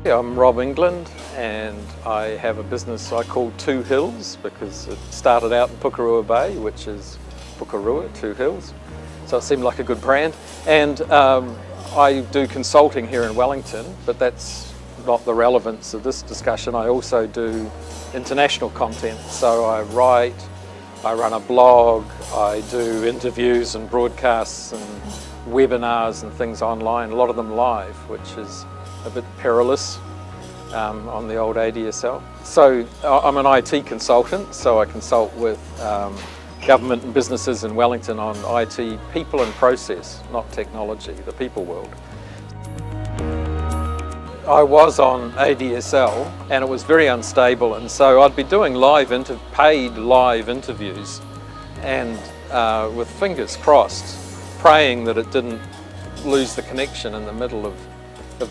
Yeah, I'm Rob England and I have a business I call Two Hills because it started out in Porirua Bay, which is Porirua, Two Hills. So it seemed like a good brand. And I do consulting here in Wellington, but that's not the relevance of this discussion. I also do international content. So I write, I run a blog, I do interviews and broadcasts and webinars and things online, a lot of them live, which is a bit perilous on the old ADSL. So I'm an IT consultant, so I consult with government and businesses in Wellington on IT people and process, not technology, the people world. I was on ADSL and it was very unstable, and so I'd be doing paid live interviews and with fingers crossed, praying that it didn't lose the connection in the middle of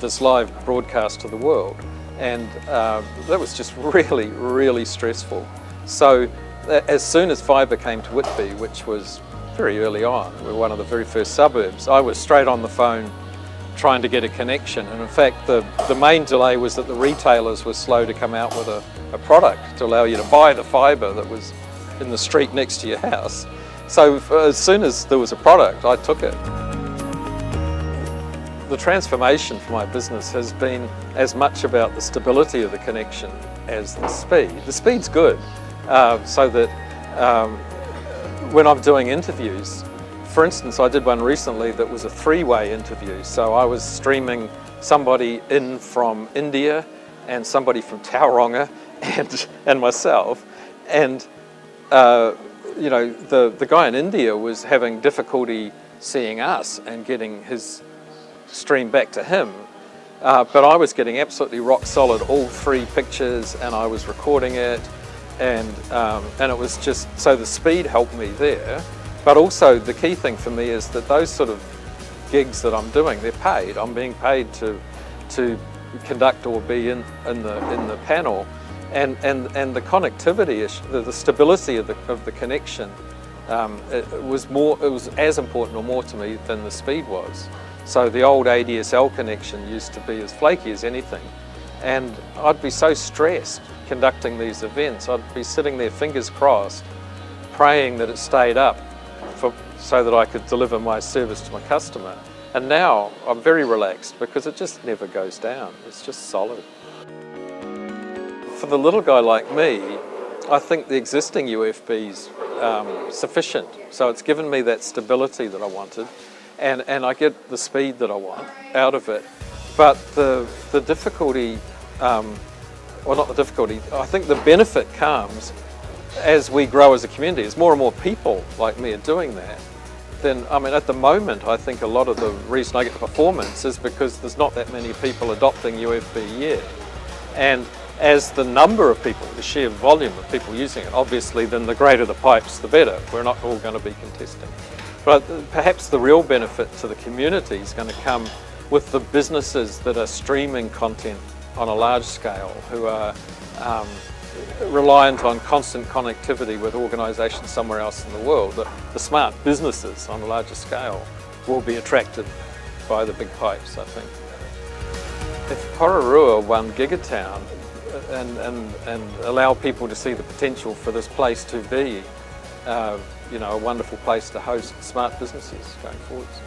this live broadcast to the world. And that was just really, really stressful. So as soon as fibre came to Whitby, which was very early on, we were one of the very first suburbs, I was straight on the phone trying to get a connection. And in fact, the main delay was that the retailers were slow to come out with a product to allow you to buy the fibre that was in the street next to your house. So as soon as there was a product, I took it. The transformation for my business has been as much about the stability of the connection as the speed. The speed's good, so that when I'm doing interviews, for instance, I did one recently that was a three-way interview. So I was streaming somebody in from India and somebody from Tauranga and myself. And you know, the guy in India was having difficulty seeing us and getting his stream back to him, but I was getting absolutely rock solid all three pictures, and I was recording it, and it was just, so the speed helped me there. But also the key thing for me is that those sort of gigs that I'm doing, they're paid. I'm being paid to conduct or be in the panel, and the connectivity, the stability of the connection, it was as important or more to me than the speed was. So the old ADSL connection used to be as flaky as anything, and I'd be so stressed conducting these events. I'd be sitting there fingers crossed, praying that it stayed up so that I could deliver my service to my customer. And now I'm very relaxed because it just never goes down. It's just solid. For the little guy like me, I think the existing UFB's sufficient. So it's given me that stability that I wanted. And I get the speed that I want out of it. But the difficulty, well, not the difficulty, I think the benefit comes as we grow as a community. As more and more people like me are doing that, then, I mean, at the moment, I think a lot of the reason I get the performance is because there's not that many people adopting UFB yet. And as the number of people, the sheer volume of people using it, obviously, then the greater the pipes, the better. We're not all going to be contesting. But perhaps the real benefit to the community is going to come with the businesses that are streaming content on a large scale, who are reliant on constant connectivity with organisations somewhere else in the world. The smart businesses on a larger scale will be attracted by the big pipes, I think. If Porirua won Gigatown and allow people to see the potential for this place to be you know, a wonderful place to host smart businesses going forwards.